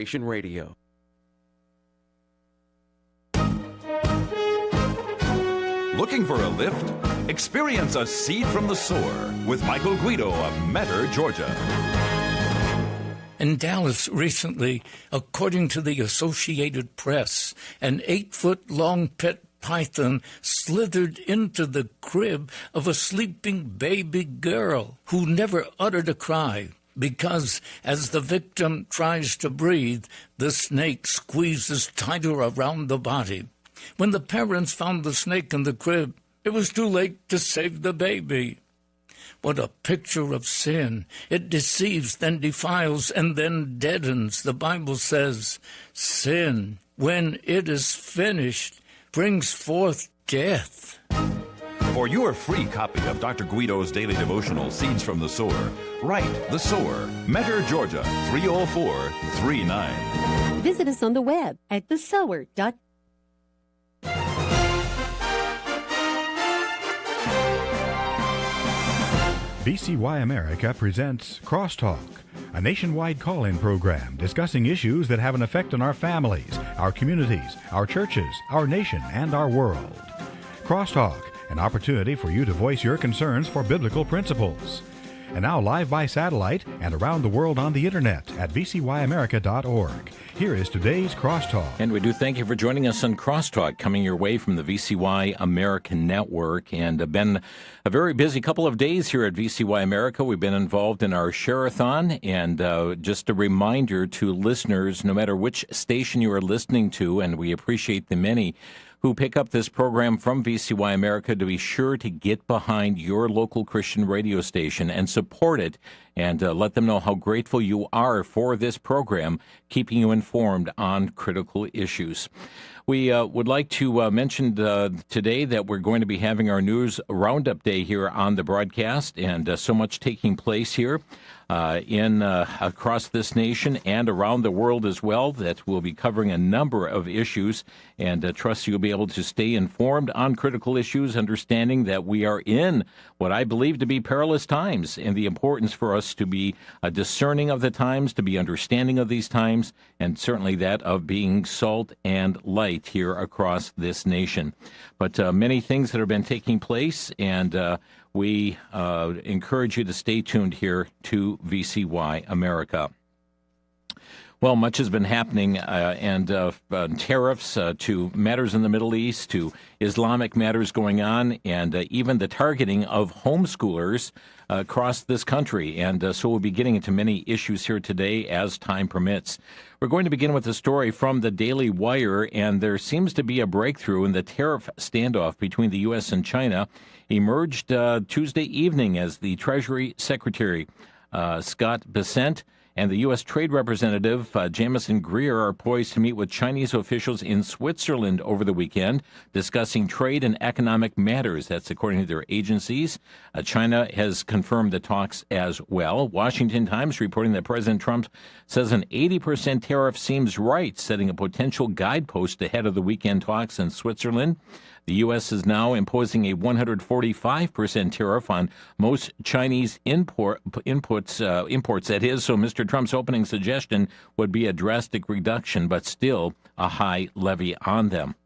Radio. Looking for a lift? Experience a seed from the sower with Michael Guido of Metter, Georgia. In Dallas recently, according to the Associated Press, an 8-foot-long pet python slithered into the crib of a sleeping baby girl who never uttered a cry because, as the victim tries to breathe, the snake squeezes tighter around the body. When the parents found the snake in the crib, it was too late to save the baby. What a picture of sin. It deceives, then defiles, and then deadens. The Bible says, sin, when it is finished, brings forth death. For your free copy of Dr. Guido's daily devotional, Seeds from the Sower, write The Sower, Metter, Georgia, 30439. Visit us on the web at thesower.com. VCY America presents Crosstalk, a nationwide call-in program discussing issues that have an effect on our families, our communities, our churches, our nation, and our world. Crosstalk, an opportunity for you to voice your concerns for biblical principles. And now live by satellite and around the world on the internet at vcyamerica.org. Here is today's Crosstalk. And we do thank you for joining us on Crosstalk, coming your way from the VCY American Network. And been a very busy couple of days here at VCY America. We've been involved in our share-a-thon. And just a reminder to listeners, no matter which station you are listening to, and we appreciate the many who pick up this program from VCY America, to be sure to get behind your local Christian radio station and support it, and let them know how grateful you are for this program, keeping you informed on critical issues. We would like to mention today that we're going to be having our news roundup day here on the broadcast, and so much taking place here across this nation and around the world as well, that we'll be covering a number of issues, and trust you'll be able to stay informed on critical issues, understanding that we are in what I believe to be perilous times, and the importance for us to be discerning of the times, to be understanding of these times, and certainly that of being salt and light here across this nation. But many things that have been taking place, and we encourage you to stay tuned here to VCY America. Well, much has been happening, and tariffs to matters in the Middle East, to Islamic matters going on, and even the targeting of homeschoolers across this country. And so we'll be getting into many issues here today as time permits. We're going to begin with a story from the Daily Wire, and there seems to be a breakthrough in the tariff standoff between the U.S. and China. Emerged Tuesday evening as the Treasury Secretary, Scott Bessent, and the U.S. Trade Representative, Jamieson Greer, are poised to meet with Chinese officials in Switzerland over the weekend, discussing trade and economic matters. That's according to their agencies. China has confirmed the talks as well. Washington Times reporting that President Trump says an 80% tariff seems right, setting a potential guidepost ahead of the weekend talks in Switzerland. The U.S. is now imposing a 145% tariff on most Chinese imports, that is. So Mr. Trump's opening suggestion would be a drastic reduction, but still a high levy on them.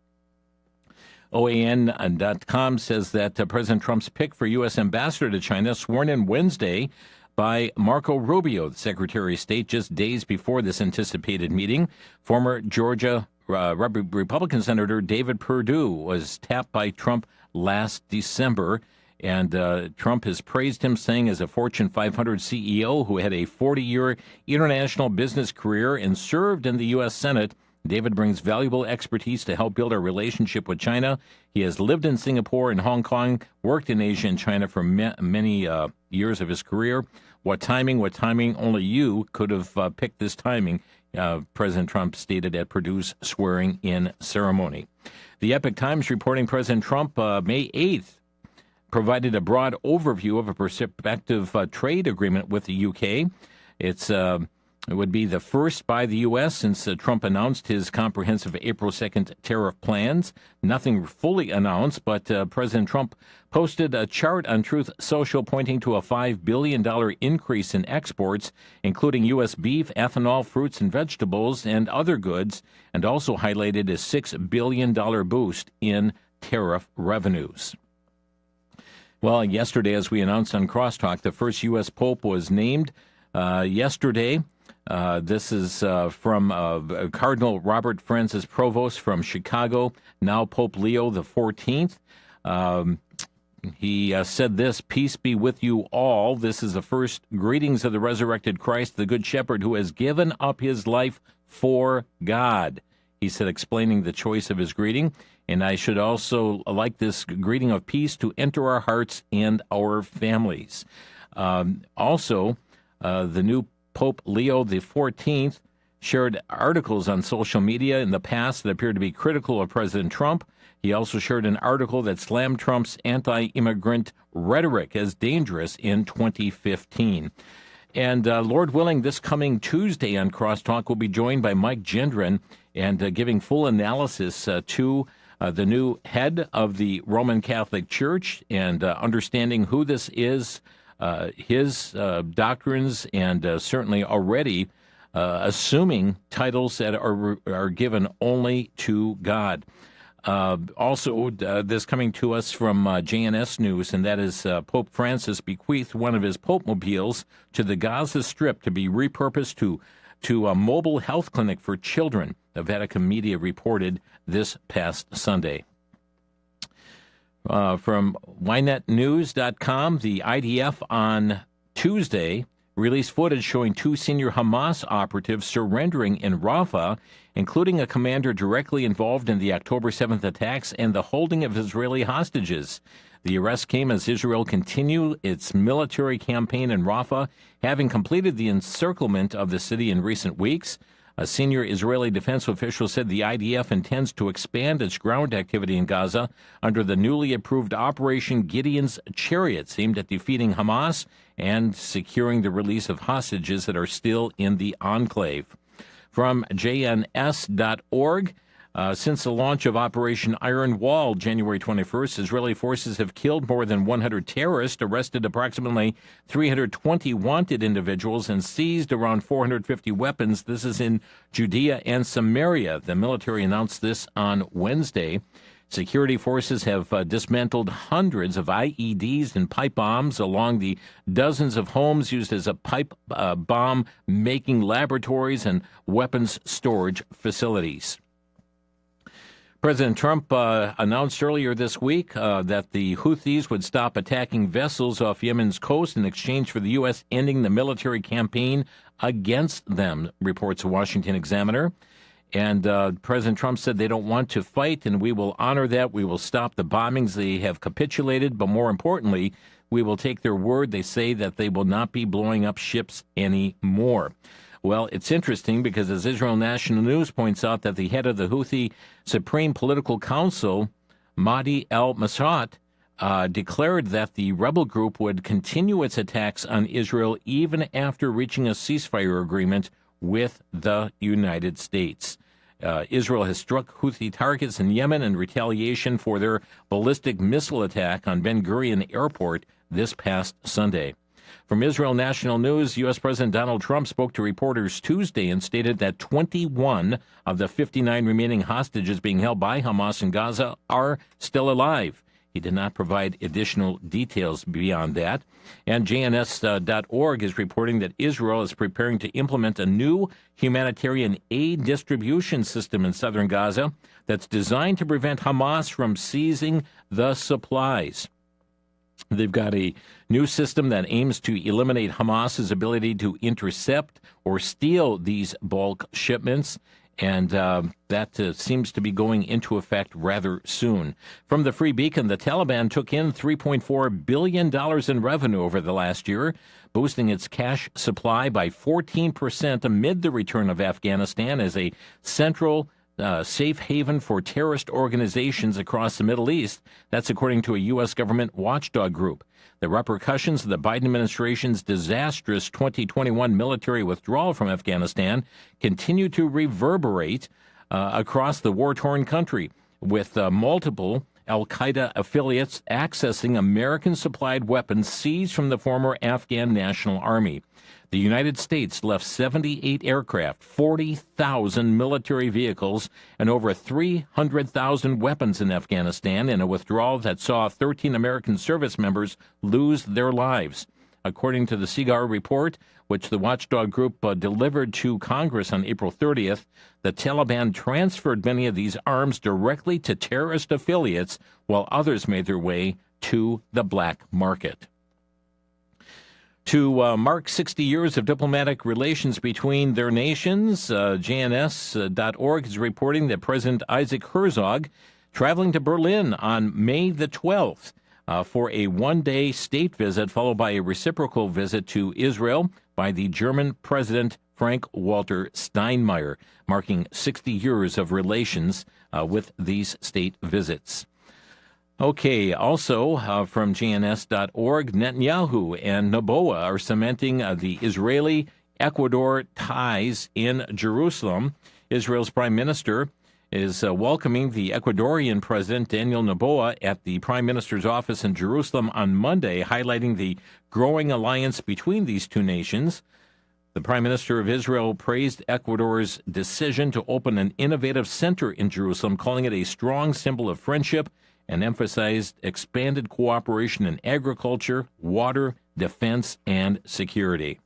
OAN.com says that President Trump's pick for U.S. ambassador to China, sworn in Wednesday by Marco Rubio, the Secretary of State, just days before this anticipated meeting. Former Georgia Republican Senator David Perdue was tapped by Trump last December, and Trump has praised him, saying as a Fortune 500 CEO who had a 40-year international business career and served in the U.S. Senate, David brings valuable expertise to help build our relationship with China. He has lived in Singapore and Hong Kong, worked in Asia and China for many years of his career. What timing, only you could have picked this timing, President Trump stated at Perdue's swearing-in ceremony. The Epoch Times reporting President Trump, May 8th, provided a broad overview of a prospective trade agreement with the UK. It's It would be the first by the U.S. since Trump announced his comprehensive April 2nd tariff plans. Nothing fully announced, but President Trump posted a chart on Truth Social pointing to a $5 billion increase in exports, including U.S. beef, ethanol, fruits and vegetables, and other goods, and also highlighted a $6 billion boost in tariff revenues. Well, yesterday, as we announced on Crosstalk, the first U.S. Pope was named yesterday. This is from Cardinal Robert Francis Provost from Chicago, now Pope Leo XIV. He said this, "Peace be with you all. This is the first greetings of the resurrected Christ, the Good Shepherd, who has given up his life for God." He said, explaining the choice of his greeting. "And I should also like this greeting of peace to enter our hearts and our families." Also, the new Pope Leo XIV shared articles on social media in the past that appeared to be critical of President Trump. He also shared an article that slammed Trump's anti-immigrant rhetoric as dangerous in 2015. And Lord willing, this coming Tuesday on Crosstalk, we'll be joined by Mike Gendron and giving full analysis to the new head of the Roman Catholic Church and understanding who this is, his doctrines, and certainly already assuming titles that are given only to God. Also, this coming to us from JNS News, and that is Pope Francis bequeathed one of his Pope-mobiles to the Gaza Strip to be repurposed to a mobile health clinic for children, the Vatican media reported this past Sunday. From YNetNews.com, the IDF on Tuesday released footage showing two senior Hamas operatives surrendering in Rafah, including a commander directly involved in the October 7th attacks and the holding of Israeli hostages. The arrest came as Israel continued its military campaign in Rafah, having completed the encirclement of the city in recent weeks. A senior Israeli defense official said the IDF intends to expand its ground activity in Gaza under the newly approved Operation Gideon's Chariots, aimed at defeating Hamas and securing the release of hostages that are still in the enclave. From JNS.org, since the launch of Operation Iron Wall, January 21st, Israeli forces have killed more than 100 terrorists, arrested approximately 320 wanted individuals, and seized around 450 weapons. This is in Judea and Samaria. The military announced this on Wednesday. Security forces have dismantled hundreds of IEDs and pipe bombs along the dozens of homes used as a pipe bomb making laboratories and weapons storage facilities. President Trump announced earlier this week that the Houthis would stop attacking vessels off Yemen's coast in exchange for the U.S. ending the military campaign against them, reports the Washington Examiner. And President Trump said they don't want to fight, and we will honor that. We will stop the bombings. They have capitulated, but more importantly, we will take their word. They say that they will not be blowing up ships anymore. Well, it's interesting because as Israel National News points out that the head of the Houthi Supreme Political Council, Mahdi al-Masrat, declared that the rebel group would continue its attacks on Israel even after reaching a ceasefire agreement with the United States. Israel has struck Houthi targets in Yemen in retaliation for their ballistic missile attack on Ben Gurion Airport this past Sunday. From Israel National News, U.S. President Donald Trump spoke to reporters Tuesday and stated that 21 of the 59 remaining hostages being held by Hamas in Gaza are still alive. He did not provide additional details beyond that. And JNS.org is reporting that Israel is preparing to implement a new humanitarian aid distribution system in southern Gaza that's designed to prevent Hamas from seizing the supplies. They've got a new system that aims to eliminate Hamas's ability to intercept or steal these bulk shipments, and that seems to be going into effect rather soon. From the Free Beacon, the Taliban took in $3.4 billion in revenue over the last year, boosting its cash supply by 14% amid the return of Afghanistan as a central safe haven for terrorist organizations across the Middle East. That's according to a U.S. government watchdog group. The repercussions of the Biden administration's disastrous 2021 military withdrawal from Afghanistan continue to reverberate across the war-torn country, with multiple al-Qaeda affiliates accessing American-supplied weapons seized from the former Afghan National Army. The United States left 78 aircraft, 40,000 military vehicles, and over 300,000 weapons in Afghanistan in a withdrawal that saw 13 American service members lose their lives. According to the CIGAR report, which the watchdog group delivered to Congress on April 30th, the Taliban transferred many of these arms directly to terrorist affiliates, while others made their way to the black market. To mark 60 years of diplomatic relations between their nations, JNS.org is reporting that President Isaac Herzog traveling to Berlin on May the 12th for a one-day state visit, followed by a reciprocal visit to Israel by the German President Frank-Walter Steinmeier, marking 60 years of relations with these state visits. Okay, also from GNS.org, Netanyahu and Noboa are cementing the Israeli-Ecuador ties in Jerusalem. Israel's prime minister is welcoming the Ecuadorian president, Daniel Noboa, at the prime minister's office in Jerusalem on Monday, highlighting the growing alliance between these two nations. The prime minister of Israel praised Ecuador's decision to open an innovative center in Jerusalem, calling it a strong symbol of friendship, and emphasized expanded cooperation in agriculture, water, defense, and security.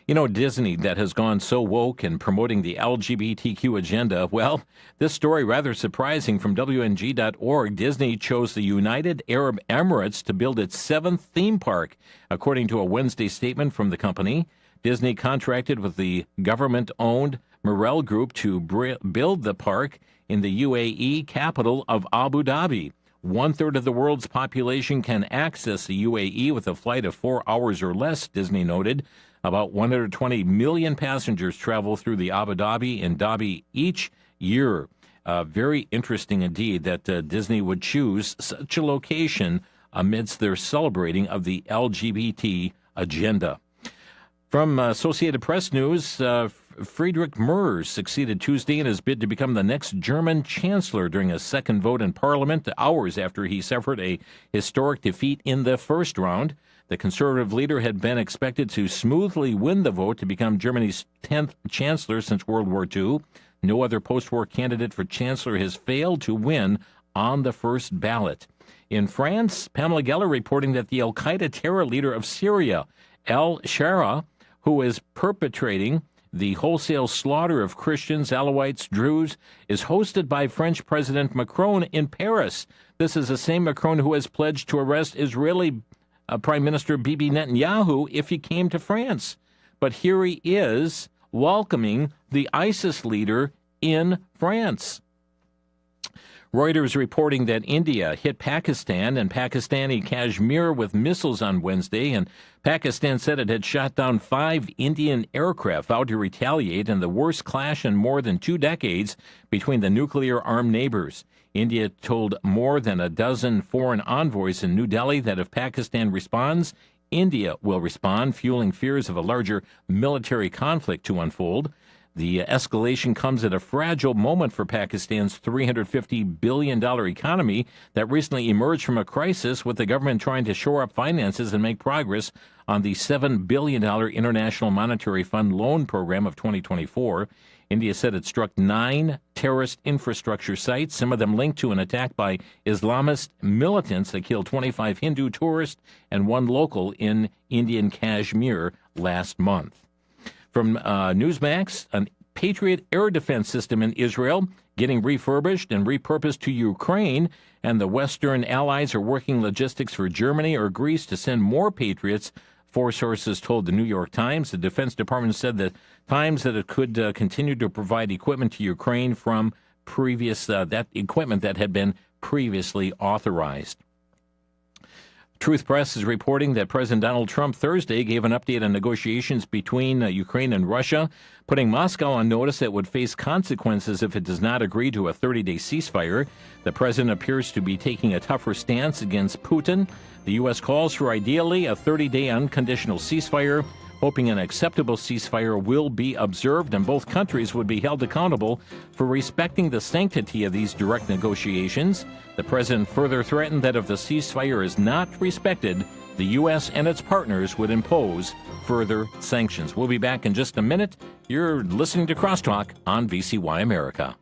You know, Disney, that has gone so woke in promoting the LGBTQ agenda, well, this story rather surprising from WNG.org. Disney chose the United Arab Emirates to build its 7th theme park. According to a Wednesday statement from the company, Disney contracted with the government-owned Marel Group to build the park in the UAE capital of Abu Dhabi. 1/3 of the world's population can access the UAE with a flight of 4 hours or less, Disney noted. About 120 million passengers travel through the Abu Dhabi and Dhabi each year. Very interesting indeed that Disney would choose such a location amidst their celebrating of the LGBT agenda. From Associated Press News, Friedrich Merz succeeded Tuesday in his bid to become the next German chancellor during a second vote in Parliament, hours after he suffered a historic defeat in the first round. The conservative leader had been expected to smoothly win the vote to become Germany's 10th chancellor since World War II. No other post-war candidate for chancellor has failed to win on the first ballot. In France, Pamela Geller reporting that the al-Qaeda terror leader of Syria, al-Shara, who is perpetrating the wholesale slaughter of Christians, Alawites, Druze, is hosted by French President Macron in Paris. This is the same Macron who has pledged to arrest Israeli Prime Minister Bibi Netanyahu if he came to France. But here he is welcoming the ISIS leader in France. Reuters reporting that India hit Pakistan and Pakistani Kashmir with missiles on Wednesday, and Pakistan said it had shot down 5 Indian aircraft vowed to retaliate in the worst clash in more than 2 decades between the nuclear-armed neighbors. India told more than a dozen foreign envoys in New Delhi that if Pakistan responds, India will respond, fueling fears of a larger military conflict to unfold. The escalation comes at a fragile moment for Pakistan's $350 billion economy that recently emerged from a crisis, with the government trying to shore up finances and make progress on the $7 billion International Monetary Fund loan program of 2024. India said it struck 9 terrorist infrastructure sites, some of them linked to an attack by Islamist militants that killed 25 Hindu tourists and 1 local in Indian Kashmir last month. From Newsmax, a Patriot air defense system in Israel getting refurbished and repurposed to Ukraine, and the Western allies are working logistics for Germany or Greece to send more Patriots. 4 sources told the New York Times. The Defense Department said that times that it could continue to provide equipment to Ukraine from previous that equipment that had been previously authorized. Truth Press is reporting that President Donald Trump Thursday gave an update on negotiations between Ukraine and Russia, putting Moscow on notice that would face consequences if it does not agree to a 30-day ceasefire. The president appears to be taking a tougher stance against Putin. The U.S. calls for ideally a 30-day unconditional ceasefire, hoping an acceptable ceasefire will be observed and both countries would be held accountable for respecting the sanctity of these direct negotiations. The president further threatened that if the ceasefire is not respected, the U.S. and its partners would impose further sanctions. We'll be back in just a minute. You're listening to Crosstalk on VCY America.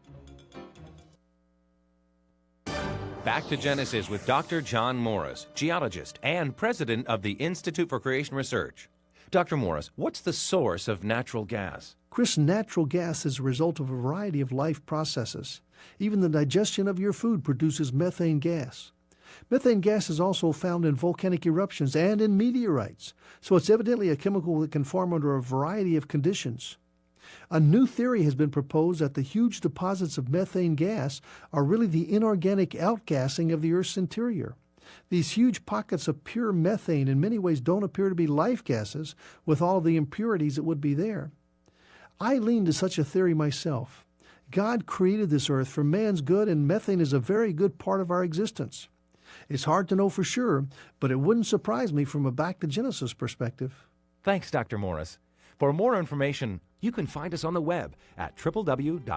Back to Genesis with Dr. John Morris, geologist and president of the Institute for Creation Research. Dr. Morris, what's the source of natural gas? Chris, natural gas is a result of a variety of life processes. Even the digestion of your food produces methane gas. Methane gas is also found in volcanic eruptions and in meteorites, so it's evidently a chemical that can form under a variety of conditions. A new theory has been proposed that the huge deposits of methane gas are really the inorganic outgassing of the Earth's interior. These huge pockets of pure methane in many ways don't appear to be life gases with all of the impurities that would be there. I lean to such a theory myself. God created this earth for man's good, and methane is a very good part of our existence. It's hard to know for sure, but it wouldn't surprise me from a back to Genesis perspective. Thanks, Dr. Morris. For more information, you can find us on the web at www.icr.org.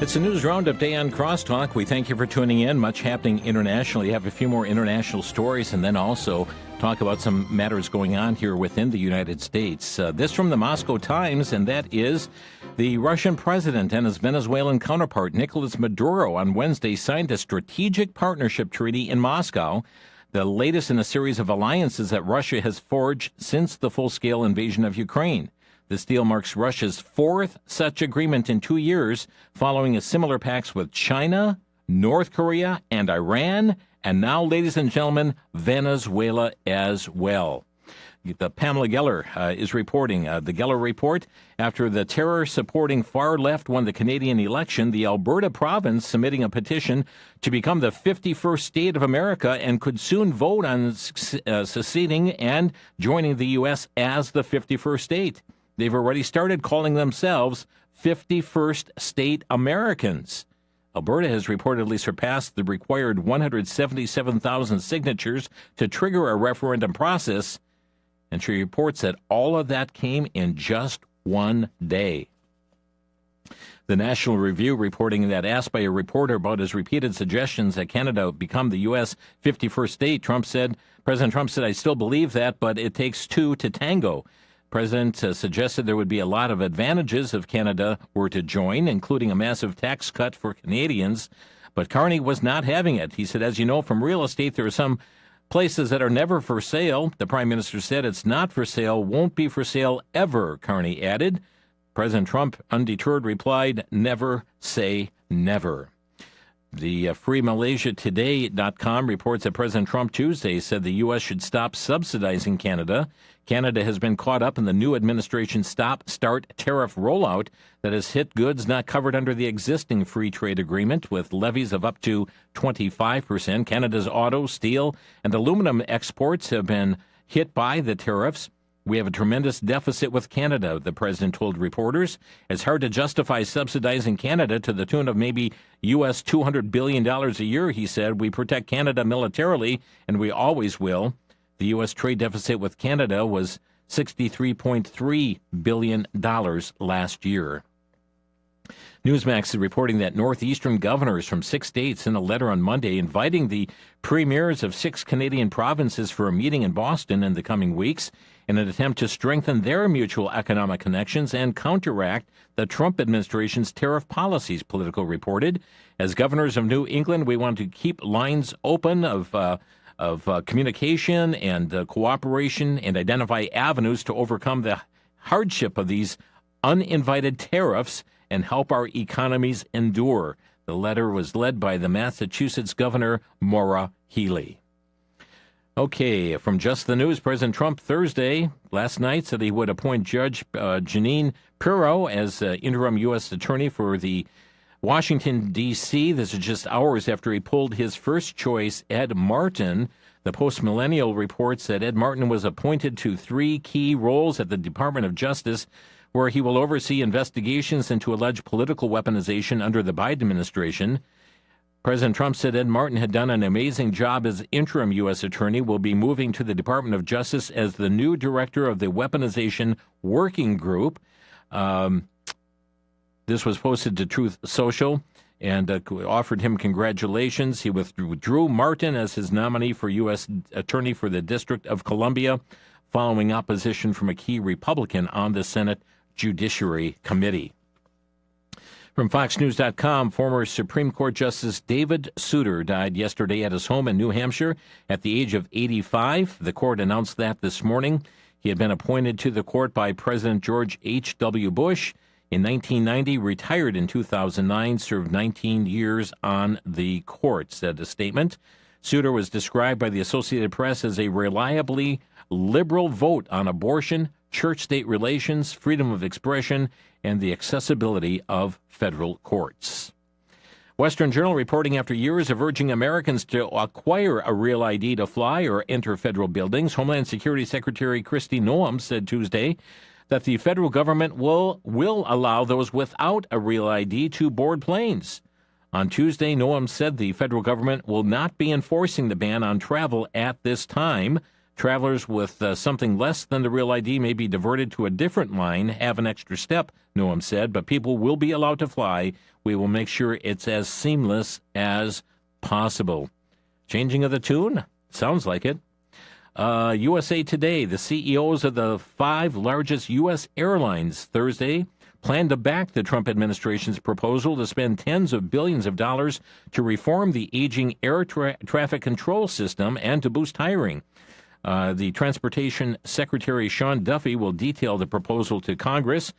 It's a news roundup day on Crosstalk. We thank you for tuning in. Much happening internationally. Have a few more international stories and then also talk about some matters going on here within the United States. This from the Moscow Times, and that is the Russian president and his Venezuelan counterpart, Nicolas Maduro, on Wednesday signed a strategic partnership treaty in Moscow, the latest in a series of alliances that Russia has forged since the full-scale invasion of Ukraine. This deal marks Russia's fourth such agreement in 2 years, following a similar pact with China, North Korea, and Iran, and now, ladies and gentlemen, Venezuela as well. The Pamela Geller is reporting the Geller Report. After the terror-supporting far left won the Canadian election, the Alberta province submitting a petition to become the 51st state of America and could soon vote on seceding and joining the U.S. as the 51st state. They've already started calling themselves 51st State Americans. Alberta has reportedly surpassed the required 177,000 signatures to trigger a referendum process, and she reports that all of that came in just one day. The National Review reporting that asked by a reporter about his repeated suggestions that Canada become the U.S. 51st state, President Trump said, "I still believe that, but it takes two to tango." President suggested there would be a lot of advantages if Canada were to join, including a massive tax cut for Canadians. But Carney was not having it. He said, "As you know from real estate, there are some places that are never for sale." The Prime Minister said, "It's not for sale, won't be for sale ever," Carney added. President Trump, undeterred, replied, "Never say never." The FreeMalaysiaToday.com reports that President Trump Tuesday said the U.S. should stop subsidizing Canada. Canada has been caught up in the new administration's stop-start tariff rollout that has hit goods not covered under the existing free trade agreement, with levies of up to 25%. Canada's auto, steel, and aluminum exports have been hit by the tariffs. "We have a tremendous deficit with Canada," the president told reporters. "It's hard to justify subsidizing Canada to the tune of maybe U.S. $200 billion a year," he said. "We protect Canada militarily, and we always will." The U.S. trade deficit with Canada was $63.3 billion last year. Newsmax is reporting that northeastern governors from 6 states sent a letter on Monday inviting the premiers of 6 Canadian provinces for a meeting in Boston in the coming weeks in an attempt to strengthen their mutual economic connections and counteract the Trump administration's tariff policies, Politico reported. "As governors of New England, we want to keep lines open of communication and cooperation and identify avenues to overcome the hardship of these uninvited tariffs and help our economies endure." The letter was led by the Massachusetts Governor Maura Healey. Okay, from Just the News, President Trump Thursday, last night, said he would appoint Judge Jeanine Pirro as interim U.S. attorney for the Washington, D.C. This is just hours after he pulled his first choice, Ed Martin. The Post-Millennial reports that Ed Martin was appointed to 3 key roles at the Department of Justice, where he will oversee investigations into alleged political weaponization under the Biden administration. President Trump said Ed Martin had done an amazing job as interim U.S. attorney, will be moving to the Department of Justice as the new director of the Weaponization Working Group. This was posted to Truth Social and offered him congratulations. He withdrew Martin as his nominee for U.S. attorney for the District of Columbia, following opposition from a key Republican on the Senate Judiciary Committee. From FoxNews.com, former Supreme Court Justice David Souter died yesterday at his home in New Hampshire at the age of 85. The court announced that this morning. He had been appointed to the court by President George H.W. Bush in 1990, retired in 2009, served 19 years on the court, said a statement. Souter was described by the Associated Press as a reliably liberal vote on abortion, church-state relations, freedom of expression, and the accessibility of federal courts. Western Journal reporting after years of urging Americans to acquire a real ID to fly or enter federal buildings, Homeland Security Secretary Kristi Noem said Tuesday that the federal government will allow those without a real ID to board planes. On Tuesday, Noem said the federal government will not be enforcing the ban on travel at this time. Travelers with something less than the real ID may be diverted to a different line, have an extra step, Noem said, but people will be allowed to fly. We will make sure it's as seamless as possible. Changing of the tune? Sounds like it. USA Today, the CEOs of the 5 largest U.S. airlines Thursday plan to back the Trump administration's proposal to spend tens of billions of dollars to reform the aging air traffic control system and to boost hiring. The Transportation Secretary Sean Duffy will detail the proposal to Congress.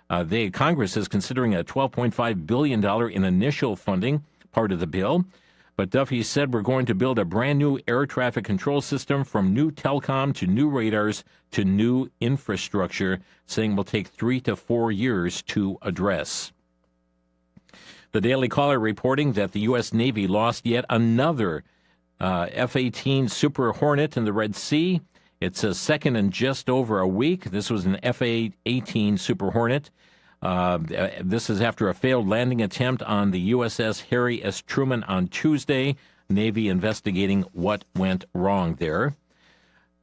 Congress is considering a $12.5 billion in initial funding, part of the bill. But Duffy said we're going to build a brand new air traffic control system from new telecom to new radars to new infrastructure, saying will take 3 to 4 years to address. The Daily Caller reporting that the U.S. Navy lost yet another F-18 Super Hornet in the Red Sea. It's a second in just over a week. This was an F-18 Super Hornet. This is after a failed landing attempt on the USS Harry S. Truman on Tuesday. Navy investigating what went wrong there.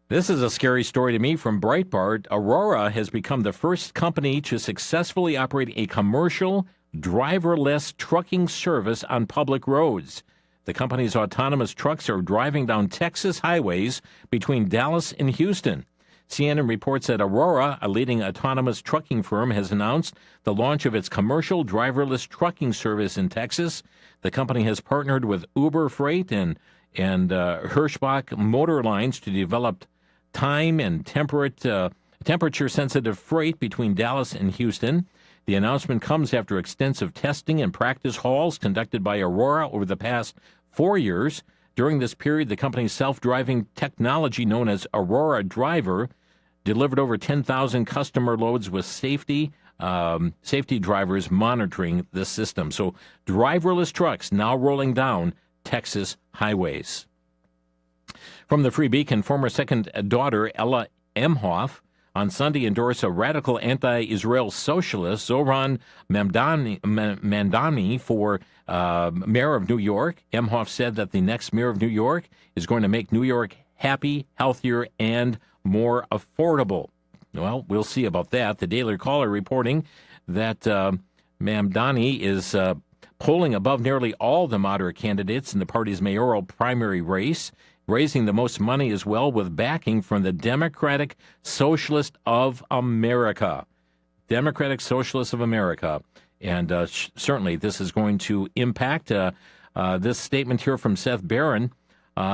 This is a scary story to me from Breitbart. Aurora has become the first company to successfully operate a commercial, driverless trucking service on public roads. The company's autonomous trucks are driving down Texas highways between Dallas and Houston. CNN reports that Aurora, a leading autonomous trucking firm, has announced the launch of its commercial driverless trucking service in Texas. The company has partnered with Uber Freight and Hirschbach Motor Lines to develop time and temperature-sensitive freight between Dallas and Houston. The announcement comes after extensive testing and practice hauls conducted by Aurora over the past 4 years. During this period, the company's self-driving technology known as Aurora Driver delivered over 10,000 customer loads with safety drivers monitoring the system. So driverless trucks now rolling down Texas highways. From the Free Beacon, former second daughter Ella Emhoff on Sunday endorsed a radical anti-Israel socialist, Zohran Mamdani, for mayor of New York. Emhoff said that the next mayor of New York is going to make New York happy, healthier, and more affordable. Well, we'll see about that. The Daily Caller reporting that Mamdani is polling above nearly all the moderate candidates in the party's mayoral primary race, raising the most money as well with backing from the Democratic Socialist of America. Democratic Socialist of America. And certainly this is going to impact this statement here from Seth Barron.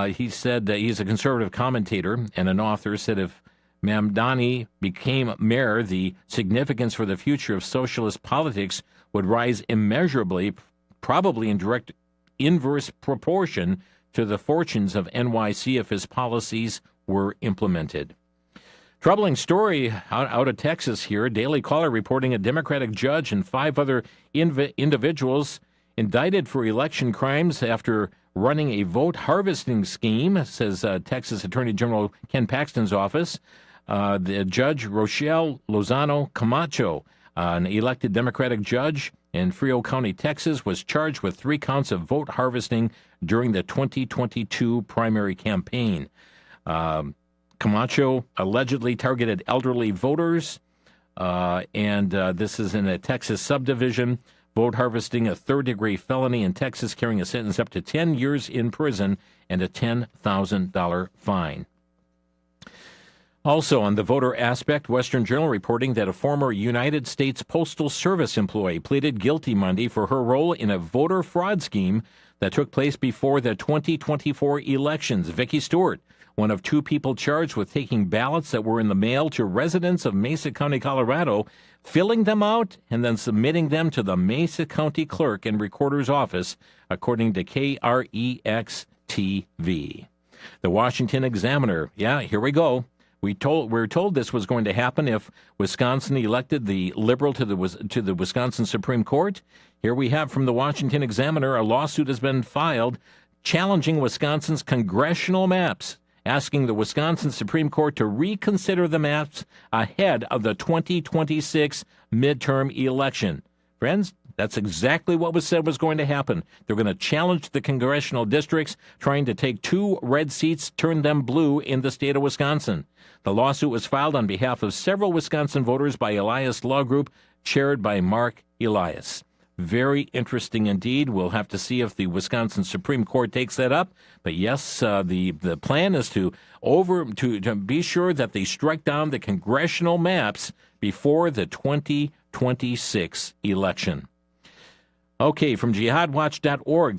He said he's a conservative commentator and an author, said if Mamdani became mayor, the significance for the future of socialist politics would rise immeasurably, probably in direct inverse proportion to the fortunes of NYC if his policies were implemented. Troubling story out of Texas here. Daily Caller reporting a Democratic judge and 5 other individuals indicted for election crimes after running a vote harvesting scheme, says Texas Attorney General Ken Paxton's office. The judge, Rochelle Lozano Camacho, an elected Democratic judge in Frio County, Texas, was charged with 3 counts of vote harvesting during the 2022 primary campaign. Camacho allegedly targeted elderly voters, and this is in a Texas subdivision. Vote harvesting, a third-degree felony in Texas, carrying a sentence up to 10 years in prison and a $10,000 fine. Also, on the voter aspect, Western Journal reporting that a former United States Postal Service employee pleaded guilty Monday for her role in a voter fraud scheme that took place before the 2024 elections. Vicki Stewart, one of 2 people charged with taking ballots that were in the mail to residents of Mesa County, Colorado, filling them out and then submitting them to the Mesa County Clerk and Recorder's Office, according to KREX-TV. The Washington Examiner, here we go. We were told this was going to happen if Wisconsin elected the liberal to the Wisconsin Supreme Court. Here we have from the Washington Examiner, a lawsuit has been filed challenging Wisconsin's congressional maps, asking the Wisconsin Supreme Court to reconsider the maps ahead of the 2026 midterm election. Friends, that's exactly what was said was going to happen. They're going to challenge the congressional districts, trying to take 2 red seats, turn them blue in the state of Wisconsin. The lawsuit was filed on behalf of several Wisconsin voters by Elias Law Group, chaired by Mark Elias. Very interesting indeed. We'll have to see if the Wisconsin Supreme Court takes that up. But yes, the plan is to be sure that they strike down the congressional maps before the 2026 election. Okay, from jihadwatch.org,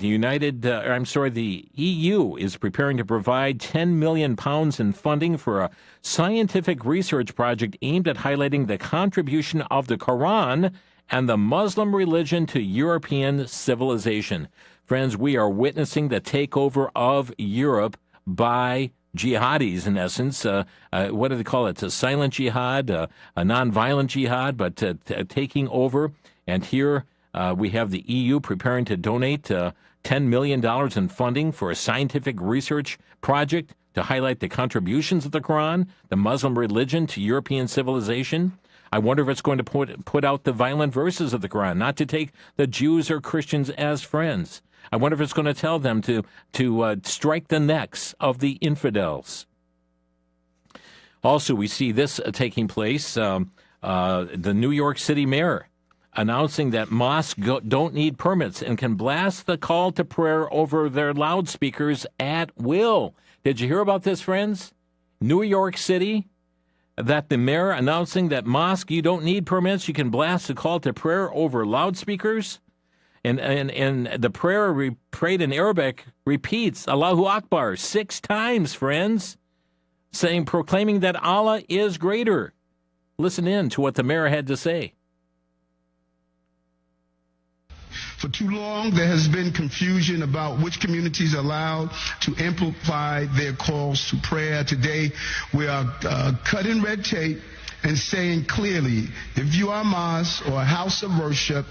the EU is preparing to provide £10 million in funding for a scientific research project aimed at highlighting the contribution of the Quran and the Muslim religion to European civilization. Friends, we are witnessing the takeover of Europe by jihadis, in essence. What do they call it? A silent jihad, a nonviolent jihad, but taking over. And here we have the EU preparing to donate $10 million in funding for a scientific research project to highlight the contributions of the Quran, the Muslim religion to European civilization. I wonder if it's going to put out the violent verses of the Quran, not to take the Jews or Christians as friends. I wonder if it's going to tell them to strike the necks of the infidels. Also, we see this taking place, the New York City mayor announcing that mosques don't need permits and can blast the call to prayer over their loudspeakers at will. Did you hear about this, friends? New York City, that the mayor announcing that mosque, you don't need permits, you can blast the call to prayer over loudspeakers. And the prayer prayed in Arabic repeats Allahu Akbar 6 times, friends, proclaiming that Allah is greater. Listen in to what the mayor had to say. For too long, there has been confusion about which communities are allowed to amplify their calls to prayer. Today, we are cutting red tape and saying clearly, if you are a mosque or a house of worship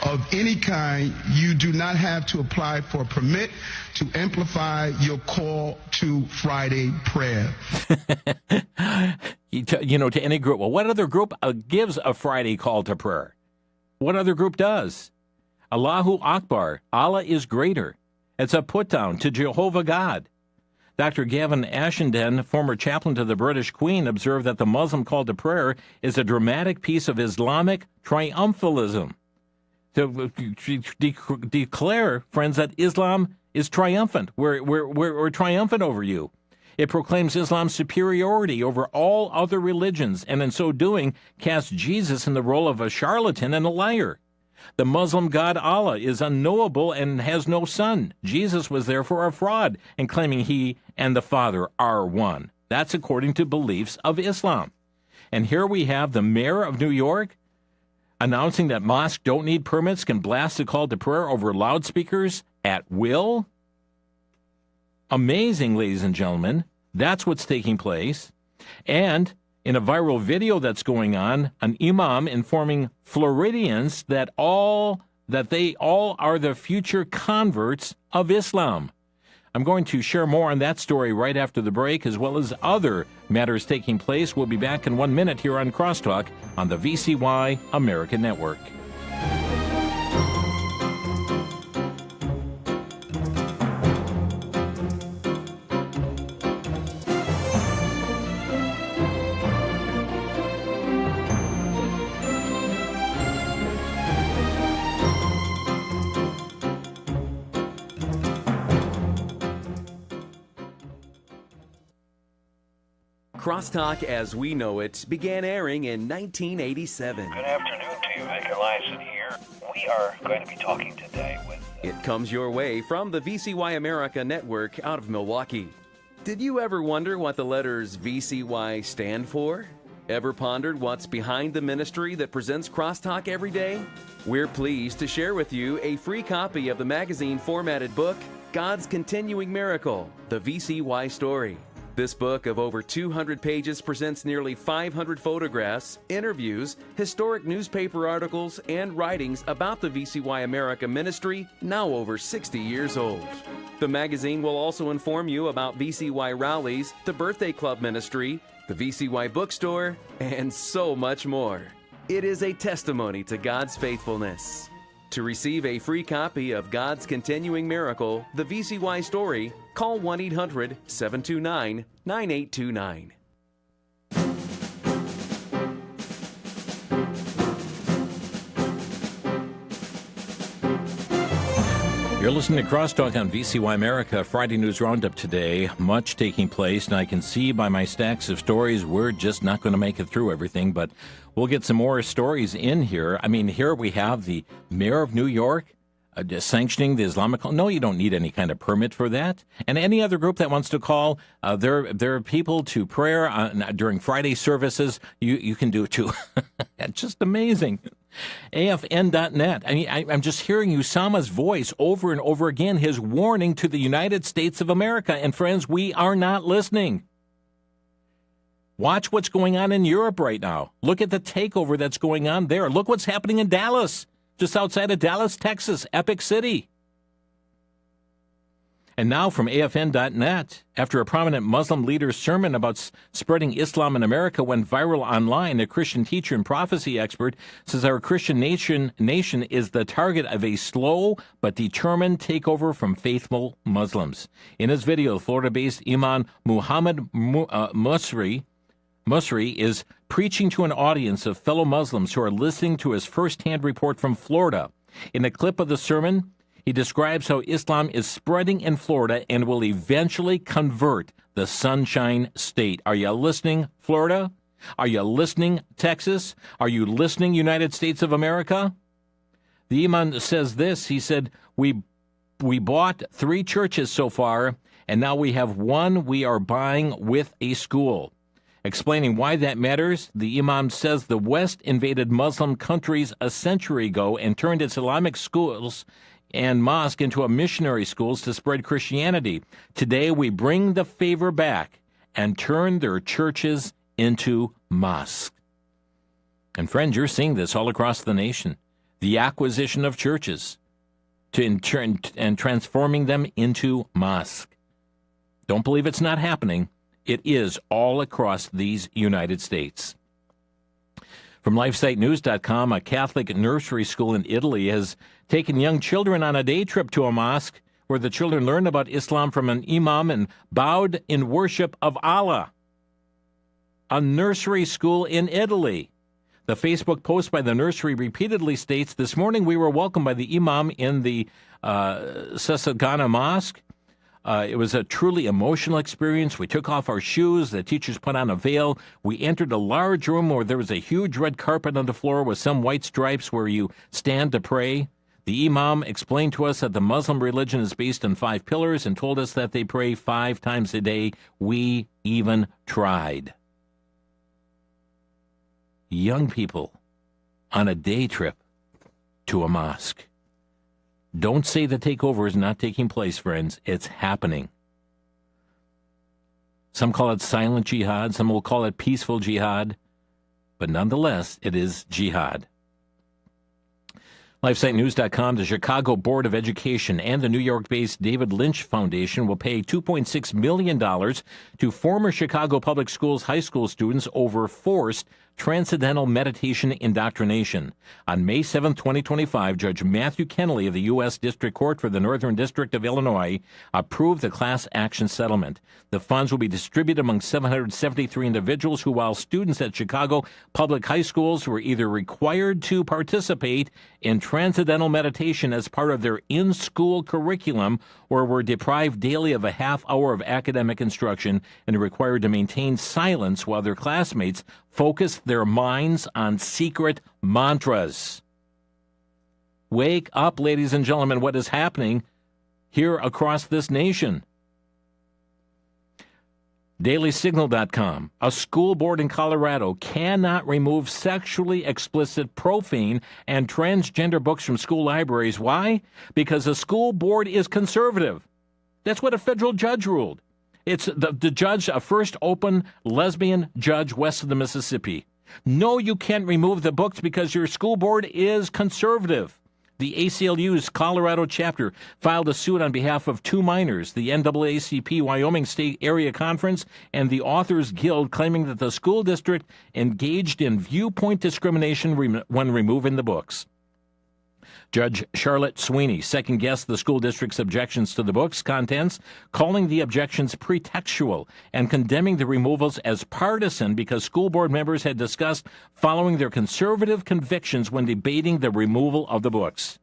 of any kind, you do not have to apply for a permit to amplify your call to Friday prayer. To any group. Well, what other group gives a Friday call to prayer? What other group does? Allahu Akbar, Allah is greater. It's a put-down to Jehovah God. Dr. Gavin Ashenden, former chaplain to the British Queen, observed that the Muslim call to prayer is a dramatic piece of Islamic triumphalism. To declare, friends, that Islam is triumphant. We're triumphant over you. It proclaims Islam's superiority over all other religions, and in so doing, casts Jesus in the role of a charlatan and a liar. The Muslim God Allah is unknowable and has no son. Jesus was therefore a fraud in claiming he and the Father are one. That's according to beliefs of Islam. And here we have the mayor of New York announcing that mosques don't need permits, can blast a call to prayer over loudspeakers at will. Amazing, ladies and gentlemen. That's what's taking place. And in a viral video that's going on, an imam informing Floridians that they all are the future converts of Islam. I'm going to share more on that story right after the break, as well as other matters taking place. We'll be back in 1 minute here on Crosstalk on the VCY America Network. Crosstalk as we know it began airing in 1987. Good afternoon to you, Vic Eliason here. We are going to be talking today with... It comes your way from the VCY America Network out of Milwaukee. Did you ever wonder what the letters VCY stand for? Ever pondered what's behind the ministry that presents Crosstalk every day? We're pleased to share with you a free copy of the magazine formatted book, God's Continuing Miracle, The VCY Story. This book of over 200 pages presents nearly 500 photographs, interviews, historic newspaper articles, and writings about the VCY America ministry, now over 60 years old. The magazine will also inform you about VCY rallies, the Birthday Club ministry, the VCY bookstore, and so much more. It is a testimony to God's faithfulness. To receive a free copy of God's Continuing Miracle, The VCY Story, call 1-800-729-9829. You're listening to Crosstalk on VCY America, Friday News Roundup today. Much taking place, and I can see by my stacks of stories we're just not going to make it through everything, but we'll get some more stories in here. I mean, here we have the mayor of New York sanctioning the Islamic... No, you don't need any kind of permit for that. And any other group that wants to call their people to prayer during Friday services, you can do it too. It's just amazing. AFN.net. I mean, I'm just hearing Usama's voice over and over again, his warning to the United States of America. And friends, we are not listening. Watch what's going on in Europe right now. Look at the takeover that's going on there. Look what's happening in Dallas, just outside of Dallas, Texas, Epic City. And now from AFN.net, after a prominent Muslim leader's sermon about spreading Islam in America went viral online, a Christian teacher and prophecy expert says our Christian nation is the target of a slow but determined takeover from faithful Muslims. In his video, Florida-based Imam Muhammad Musri is preaching to an audience of fellow Muslims who are listening to his first-hand report from Florida. In a clip of the sermon, he describes how Islam is spreading in Florida and will eventually convert the Sunshine State. Are you listening, Florida? Are you listening, Texas? Are you listening, United States of America? The imam says this. He said, we bought 3 churches so far, and now we have 1 we are buying with a school. Explaining why that matters, the imam says the West invaded Muslim countries a century ago and turned its Islamic schools and mosque into a missionary schools to spread Christianity. Today we bring the favor back and turn their churches into mosques. And friends, you're seeing this all across the nation. The acquisition of churches and transforming them into mosques. Don't believe it's not happening. It is all across these United States. From LifeSiteNews.com, a Catholic nursery school in Italy has taken young children on a day trip to a mosque where the children learned about Islam from an imam and bowed in worship of Allah. A nursery school in Italy. The Facebook post by the nursery repeatedly states, "This morning we were welcomed by the imam in the Sasagana Mosque. It was a truly emotional experience. We took off our shoes. The teachers put on a veil. We entered a large room where there was a huge red carpet on the floor with some white stripes where you stand to pray. The imam explained to us that the Muslim religion is based on 5 pillars and told us that they pray 5 times a day. We even tried." Young people on a day trip to a mosque. Don't say the takeover is not taking place, friends. It's happening. Some call it silent jihad. Some will call it peaceful jihad. But nonetheless, it is jihad. LifeSiteNews.com, the Chicago Board of Education and the New York-based David Lynch Foundation will pay $2.6 million to former Chicago Public Schools high school students over forced transcendental meditation indoctrination. On May 7, 2025, Judge Matthew Kennelly of the U.S. District Court for the Northern District of Illinois approved the class action settlement. The funds will be distributed among 773 individuals who, while students at Chicago public high schools, were either required to participate in transcendental meditation as part of their in-school curriculum or were deprived daily of a half hour of academic instruction and required to maintain silence while their classmates focused their minds on secret mantras. Wake up, ladies and gentlemen, what is happening here across this nation. DailySignal.com. A school board in Colorado cannot remove sexually explicit, profane, and transgender books from school libraries. Why? Because the school board is conservative. That's what a federal judge ruled. It's the judge, a first open lesbian judge west of the Mississippi. No, you can't remove the books because your school board is conservative. The ACLU's Colorado chapter filed a suit on behalf of two minors, the NAACP Wyoming State Area Conference and the Authors Guild, claiming that the school district engaged in viewpoint discrimination when removing the books. Judge Charlotte Sweeney second-guessed the school district's objections to the book's contents, calling the objections pretextual and condemning the removals as partisan because school board members had discussed following their conservative convictions when debating the removal of the books.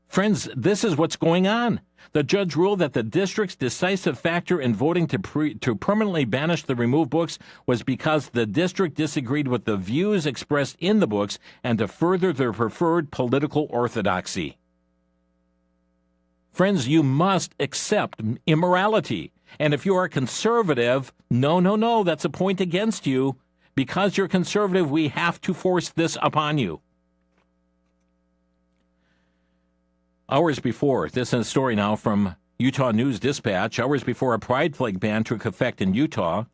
Friends, this is what's going on. The judge ruled that the district's decisive factor in voting to permanently banish the removed books was because the district disagreed with the views expressed in the books and to further their preferred political orthodoxy. Friends, you must accept immorality. And if you are conservative, no, that's a point against you. Because you're conservative, we have to force this upon you. Hours before, this is a story now from Utah News Dispatch. Hours before a pride flag ban took effect in Utah,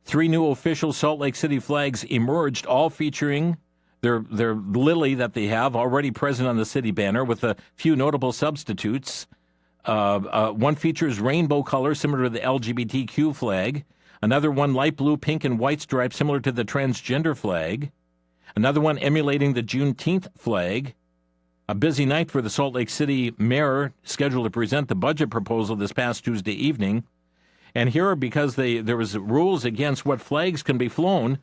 3 new official Salt Lake City flags emerged, all featuring their lily that they have already present on the city banner with a few notable substitutes. One features rainbow colors similar to the LGBTQ flag. Another one light blue, pink, and white stripes similar to the transgender flag. Another one emulating the Juneteenth flag. A busy night for the Salt Lake City mayor, scheduled to present the budget proposal this past Tuesday evening. And here, because there was rules against what flags can be flown,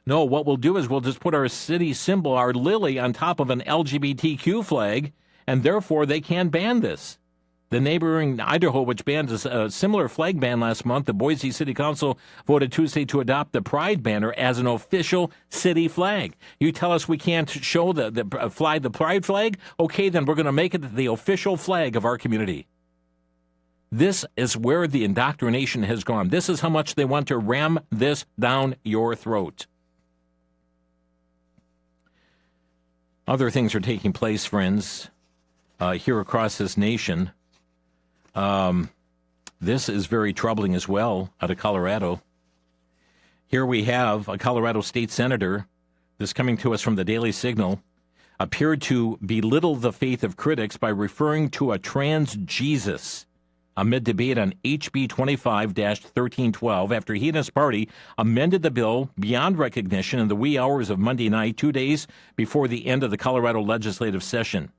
no, what we'll do is we'll just put our city symbol, our lily, on top of an LGBTQ flag, and therefore they can ban this. The neighboring Idaho, which banned a similar flag ban last month, the Boise City Council voted Tuesday to adopt the Pride banner as an official city flag. You tell us we can't show fly the Pride flag? Okay, then we're going to make it the official flag of our community. This is where the indoctrination has gone. This is how much they want to ram this down your throat. Other things are taking place, friends, here across this nation. This is very troubling as well out of Colorado. Here we have a Colorado state senator, this coming to us from the Daily Signal, appeared to belittle the faith of critics by referring to a trans Jesus amid debate on HB 25-1312 after he and his party amended the bill beyond recognition in the wee hours of Monday night, 2 days before the end of the Colorado legislative session.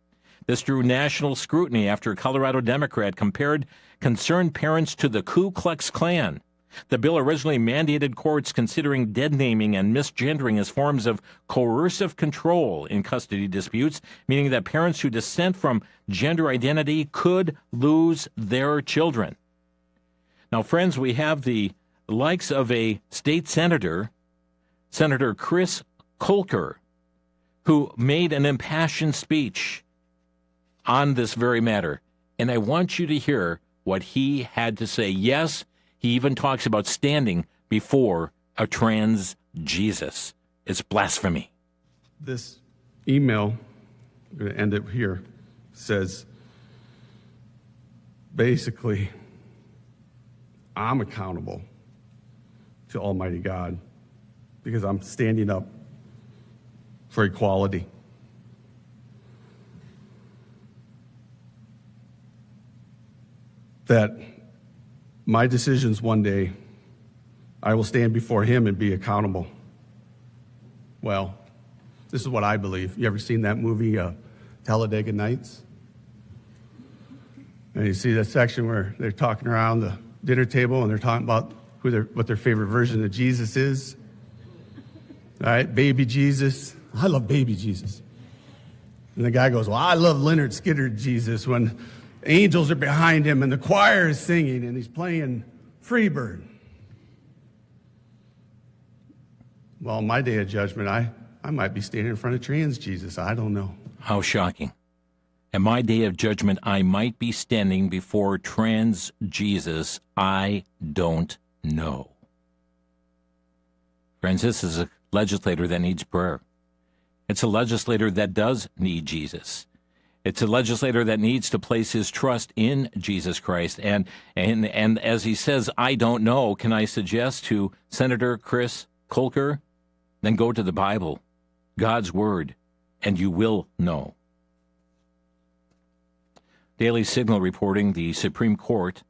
This drew national scrutiny after a Colorado Democrat compared concerned parents to the Ku Klux Klan. The bill originally mandated courts considering dead naming and misgendering as forms of coercive control in custody disputes, meaning that parents who dissent from gender identity could lose their children. Now, friends, we have the likes of a state senator, Senator Chris Kolker, who made an impassioned speech on this very matter. And I want you to hear what he had to say. Yes, he even talks about standing before a trans Jesus. It's blasphemy. This email, I'm going to end it here, says, basically, I'm accountable to Almighty God because I'm standing up for equality. That my decisions one day, I will stand before him and be accountable. Well, this is what I believe. You ever seen that movie, Talladega Nights? And you see that section where they're talking around the dinner table and they're talking about what their favorite version of Jesus is. All right, baby Jesus. I love baby Jesus. And the guy goes, well, I love Leonard Skinner Jesus, when angels are behind him and the choir is singing and he's playing Freebird. Well, my day of judgment, I might be standing in front of trans Jesus. I don't know. How shocking. In my day of judgment, I might be standing before trans Jesus. I don't know. Friends, this is a legislator that needs prayer. It's a legislator that does need Jesus. It's a legislator that needs to place his trust in Jesus Christ. And as he says, I don't know, can I suggest to Senator Chris Kolker, then go to the Bible, God's Word, and you will know. Daily Signal reporting the Supreme Court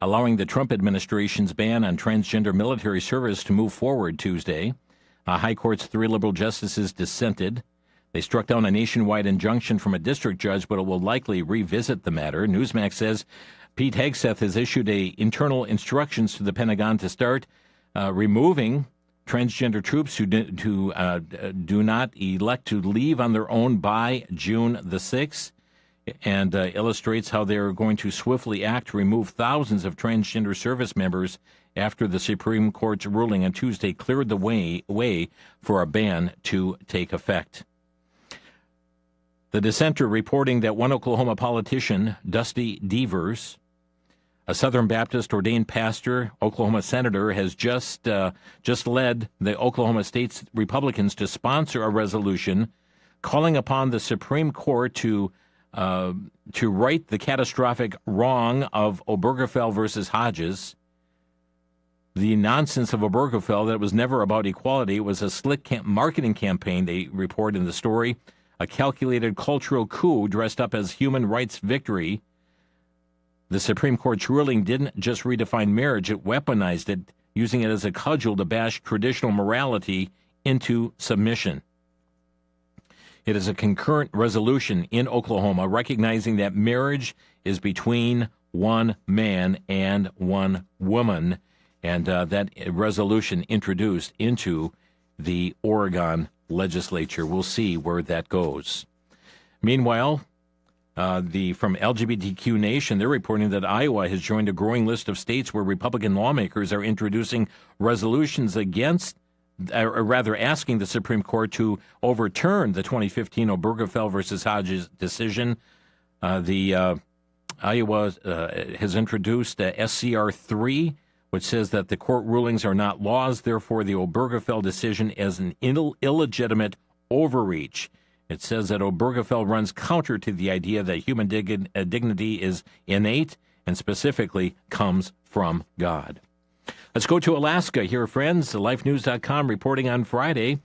allowing the Trump administration's ban on transgender military service to move forward Tuesday. High Court's 3 liberal justices dissented. They struck down a nationwide injunction from a district judge, but it will likely revisit the matter. Newsmax says Pete Hegseth has issued internal instructions to the Pentagon to start removing transgender troops who do not elect to leave on their own by June the 6th, and illustrates how they're going to swiftly act to remove thousands of transgender service members after the Supreme Court's ruling on Tuesday cleared the way for a ban to take effect. The dissenter reporting that one Oklahoma politician, Dusty Devers, a Southern Baptist ordained pastor, Oklahoma senator, has just led the Oklahoma State Republicans to sponsor a resolution calling upon the Supreme Court to right the catastrophic wrong of Obergefell versus Hodges. The nonsense of Obergefell, that it was never about equality. It was a slick marketing campaign, they report in the story, a calculated cultural coup dressed up as human rights victory. The Supreme Court's ruling didn't just redefine marriage, it weaponized it, using it as a cudgel to bash traditional morality into submission. It is a concurrent resolution in Oklahoma recognizing that marriage is between one man and one woman, and that resolution introduced into the Oregon legislature. We'll see where that goes. Meanwhile, from LGBTQ Nation, they're reporting that Iowa has joined a growing list of states where Republican lawmakers are introducing resolutions against, or rather asking the Supreme Court to overturn the 2015 Obergefell versus Hodges decision. Iowa has introduced SCR 3, which says that the court rulings are not laws. Therefore, the Obergefell decision is an illegitimate overreach. It says that Obergefell runs counter to the idea that human dignity is innate and specifically comes from God. Let's go to Alaska here, friends. LifeNews.com reporting on Friday.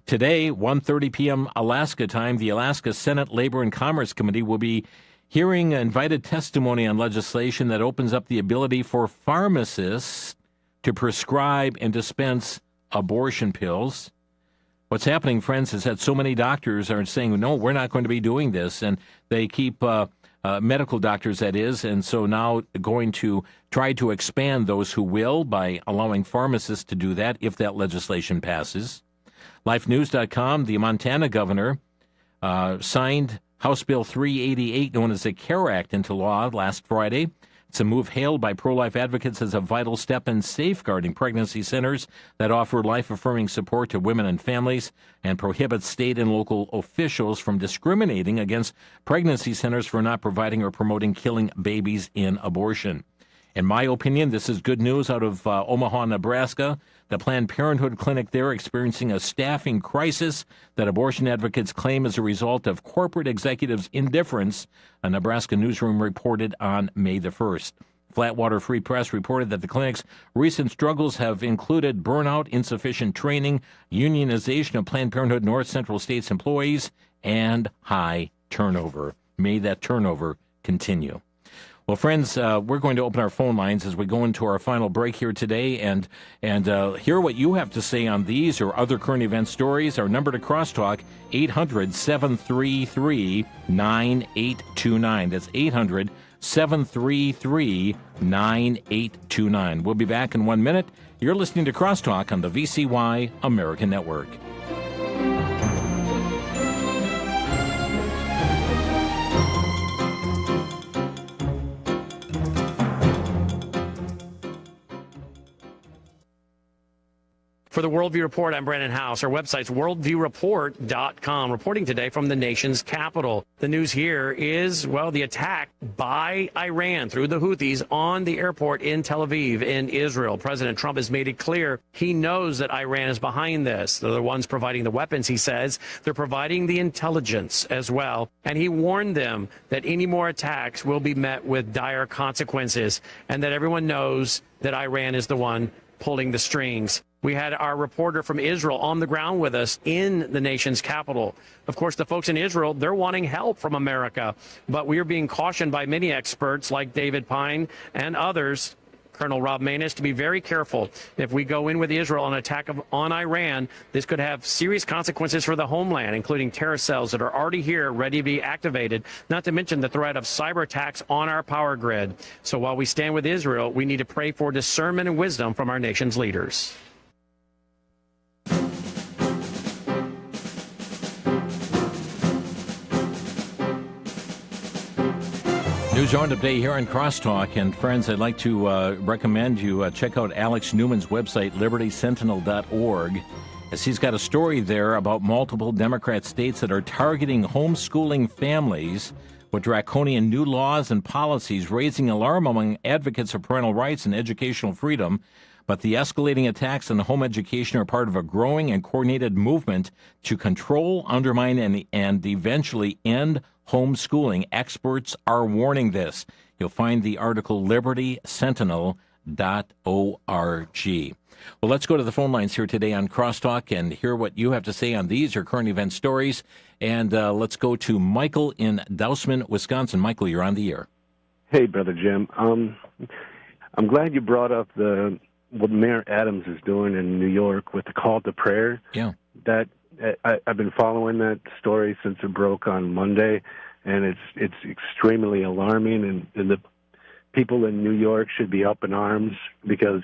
Today, 1:30 p.m. Alaska time, the Alaska Senate Labor and Commerce Committee will be hearing invited testimony on legislation that opens up the ability for pharmacists to prescribe and dispense abortion pills. What's happening, friends, is that so many doctors are saying, no, we're not going to be doing this, and they keep medical doctors, that is, and so now going to try to expand those who will by allowing pharmacists to do that if that legislation passes. LifeNews.com, the Montana governor signed House Bill 388, known as the CARE Act, into law last Friday. It's a move hailed by pro-life advocates as a vital step in safeguarding pregnancy centers that offer life-affirming support to women and families and prohibits state and local officials from discriminating against pregnancy centers for not providing or promoting killing babies in abortion. In my opinion, this is good news out of Omaha, Nebraska. The Planned Parenthood clinic there experiencing a staffing crisis that abortion advocates claim is a result of corporate executives' indifference, a Nebraska newsroom reported on May the 1st. Flatwater Free Press reported that the clinic's recent struggles have included burnout, insufficient training, unionization of Planned Parenthood North Central States employees, and high turnover. May that turnover continue. Well, friends, we're going to open our phone lines as we go into our final break here today and hear what you have to say on these or other current event stories. Our number to Crosstalk, 800-733-9829. That's 800-733-9829. We'll be back in 1 minute. You're listening to Crosstalk on the VCY American Network. For the Worldview Report, I'm Brandon House. Our website's worldviewreport.com, reporting today from the nation's capital. The news here is, well, the attack by Iran through the Houthis on the airport in Tel Aviv in Israel. President Trump has made it clear he knows that Iran is behind this. They're the ones providing the weapons, he says. They're providing the intelligence as well. And he warned them that any more attacks will be met with dire consequences and that everyone knows that Iran is the one pulling the strings. We had our reporter from Israel on the ground with us in the nation's capital. Of course, the folks in Israel, they're wanting help from America, but we are being cautioned by many experts like David Pine and others, Colonel Rob Maness, to be very careful. If we go in with Israel on an attack on Iran, this could have serious consequences for the homeland, including terrorist cells that are already here, ready to be activated, not to mention the threat of cyber attacks on our power grid. So while we stand with Israel, we need to pray for discernment and wisdom from our nation's leaders. News Roundup Day here on Crosstalk. And friends, I'd like to recommend you check out Alex Newman's website, libertysentinel.org, as he's got a story there about multiple Democrat states that are targeting homeschooling families with draconian new laws and policies, raising alarm among advocates of parental rights and educational freedom. But the escalating attacks on home education are part of a growing and coordinated movement to control, undermine, and eventually end homeschooling. Experts are warning this. You'll find the article libertysentinel.org. Well, let's go to the phone lines here today on Crosstalk and hear what you have to say on these or current event stories. And let's go to Michael in Dousman, Wisconsin. Michael, you're on the air. Hey, Brother Jim. I'm glad you brought up what Mayor Adams is doing in New York with the call to prayer. Yeah. That I've been following that story since it broke on Monday, and it's extremely alarming. And the people in New York should be up in arms because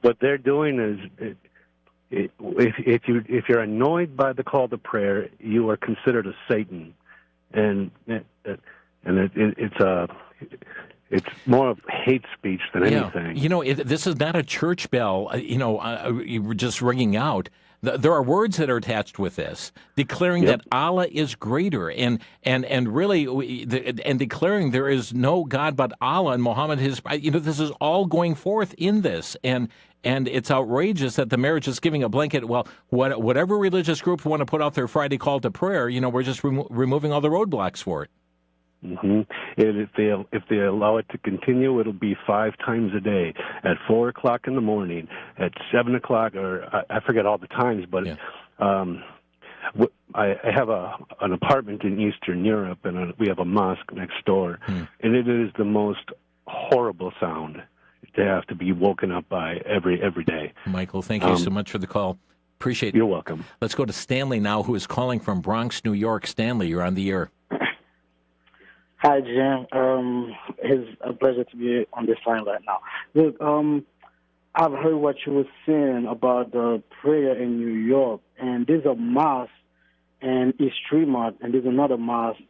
what they're doing is, if you're annoyed by the call to prayer, you are considered a Satan, and it's more of hate speech than anything. You know, this is not a church bell, just ringing out. There are words that are attached with this, declaring that Allah is greater, and really, and declaring there is no God but Allah, and Muhammad is. This is all going forth in this, and it's outrageous that the mayor is just giving a blanket. Well, whatever religious group want to put out their Friday call to prayer, we're just removing all the roadblocks for it. Mm-hmm. And if they allow it to continue, it'll be 5 times a day, at 4 o'clock in the morning, at 7 o'clock, or I forget all the times, but I have an apartment in Eastern Europe, and we have a mosque next door, and it is the most horrible sound to have to be woken up by every day. Michael, thank you so much for the call. Appreciate it. You're welcome. Let's go to Stanley now, who is calling from Bronx, New York. Stanley, you're on the air. Hi, Jim. It's a pleasure to be on this line right now. Look, I've heard what you were saying about the prayer in New York, and there's a mosque in East Tremont, and there's another mosque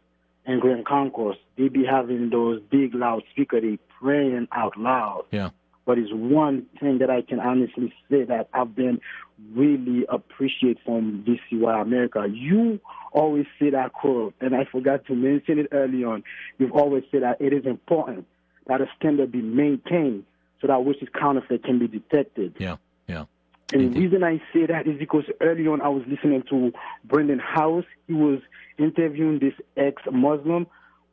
in Grand Concourse. They be having those big loudspeakers, they praying out loud. Yeah. But it's one thing that I can honestly say that I've been really appreciate from VCY America. You always say that quote, and I forgot to mention it early on. You've always said that it is important that a standard be maintained so that which is counterfeit can be detected. Yeah. And the reason I say that is because early on I was listening to Brendan House. He was interviewing this ex-Muslim.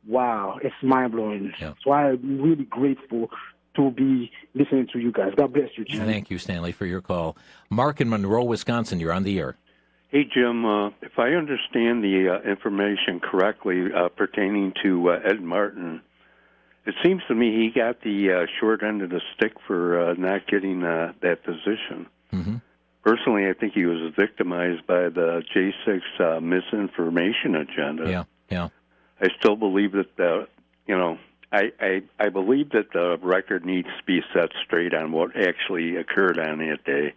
wow, it's mind-blowing. Yeah. So I'm really grateful to be listening to you guys. God bless you, Jim. Thank you, Stanley, for your call. Mark in Monroe, Wisconsin, you're on the air. Hey, Jim, if I understand the information correctly pertaining to Ed Martin, it seems to me he got the short end of the stick for not getting that position. Mm-hmm. Personally, I think he was victimized by the J6 misinformation agenda. Yeah. I still believe that I believe that the record needs to be set straight on what actually occurred on that day.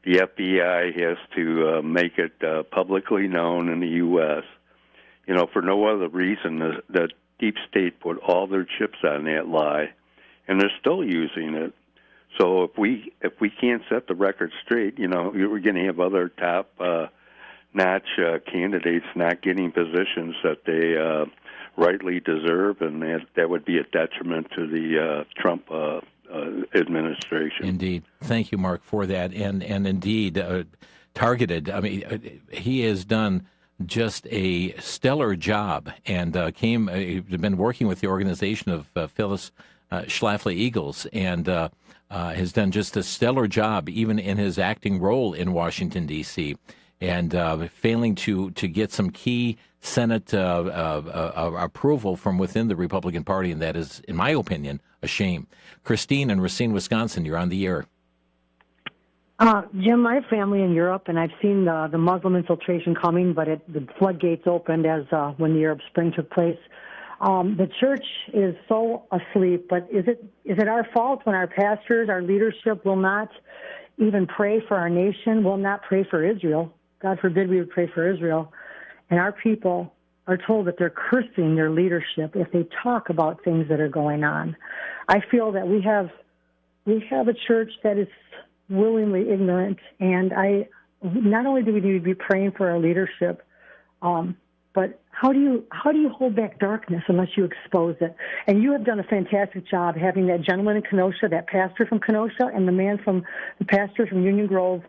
The FBI has to make it publicly known in the U.S. For no other reason, the deep state put all their chips on that lie, and they're still using it. So if we can't set the record straight, we're going to have other top-notch candidates not getting positions that they rightly deserve, and that would be a detriment to the Trump administration. Indeed. Thank you, Mark, for that. And indeed, targeted. I mean, he has done just a stellar job, and he's been working with the organization of Phyllis Schlafly Eagles, and has done just a stellar job, even in his acting role in Washington, D.C., and failing to get some key Senate approval from within the Republican Party, and that is, in my opinion, a shame. Christine in Racine, Wisconsin, you're on the air. Jim, I have family in Europe, and I've seen the Muslim infiltration coming, but the floodgates opened as when the Arab Spring took place. The church is so asleep, but is it our fault when our pastors, our leadership will not even pray for our nation, will not pray for Israel? God forbid we would pray for Israel. And our people are told that they're cursing their leadership if they talk about things that are going on. I feel that we have a church that is willingly ignorant, and not only do we need to be praying for our leadership, but how do you hold back darkness unless you expose it? And you have done a fantastic job having that gentleman in Kenosha, that pastor from Kenosha, and the pastor from Union Grove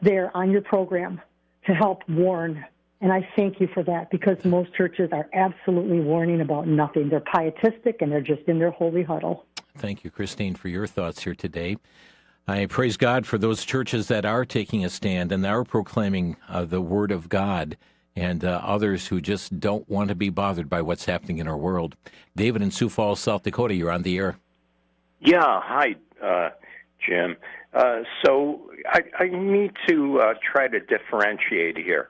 there on your program to help warn. And I thank you for that, because most churches are absolutely warning about nothing. They're pietistic, and they're just in their holy huddle. Thank you, Christine, for your thoughts here today. I praise God for those churches that are taking a stand and are proclaiming the Word of God, and others who just don't want to be bothered by what's happening in our world. David in Sioux Falls, South Dakota, you're on the air. Yeah, hi, Jim. So I need to try to differentiate here.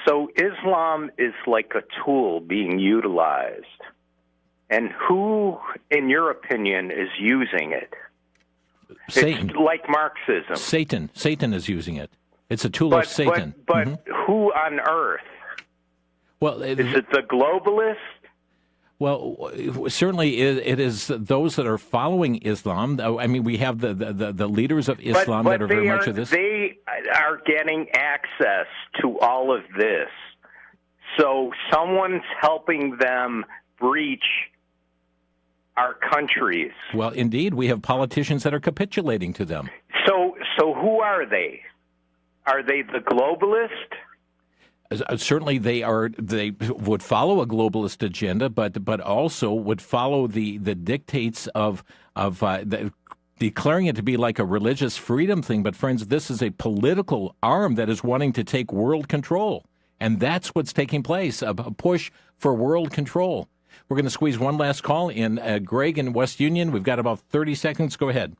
So Islam is like a tool being utilized. And who, in your opinion, is using it? Satan. It's like Marxism. Satan is using it. It's a tool of Satan. But who on earth? Well, is it the globalists? Well, certainly it is those that are following Islam. I mean, we have the leaders of Islam that are very much of this. They are getting access to all of this. So someone's helping them breach our countries. Well, indeed, we have politicians that are capitulating to them. So who are they? Are they the globalists? Certainly, they would follow a globalist agenda, but also would follow the dictates of declaring it to be like a religious freedom thing. But friends, this is a political arm that is wanting to take world control, and that's what's taking place, a push for world control. We're going to squeeze one last call in. Greg in West Union, we've got about 30 seconds. Go ahead.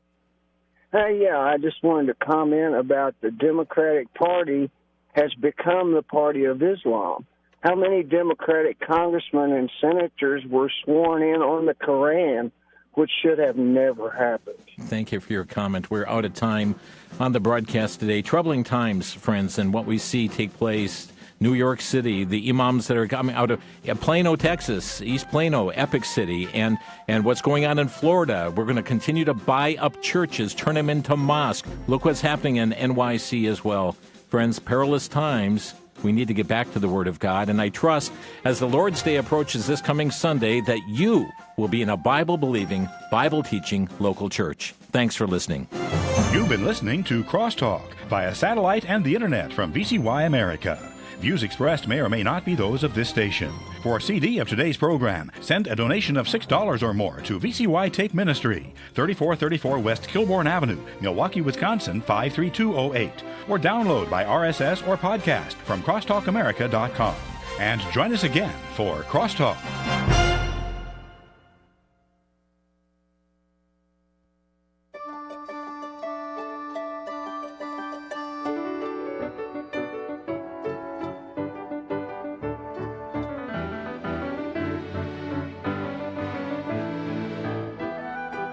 Yeah, I just wanted to comment about the Democratic Party has become the party of Islam. How many Democratic congressmen and senators were sworn in on the Koran, which should have never happened? Thank you for your comment. We're out of time on the broadcast today. Troubling times, friends, and what we see take place. New York City, the imams that are coming out of Plano, Texas, East Plano, Epic City, and what's going on in Florida. We're going to continue to buy up churches, turn them into mosques. Look what's happening in NYC as well. Friends, perilous times. We need to get back to the Word of God, and I trust as the Lord's Day approaches this coming Sunday that you will be in a Bible-believing, Bible-teaching local church. Thanks for listening. You've been listening to Crosstalk via satellite and the internet from VCY America. Views expressed may or may not be those of this station. For a CD of today's program, send a donation of $6 or more to VCY Take Ministry, 3434 West Kilbourne Avenue, Milwaukee, Wisconsin 53208, or download by RSS or podcast from crosstalkamerica.com. And join us again for Crosstalk.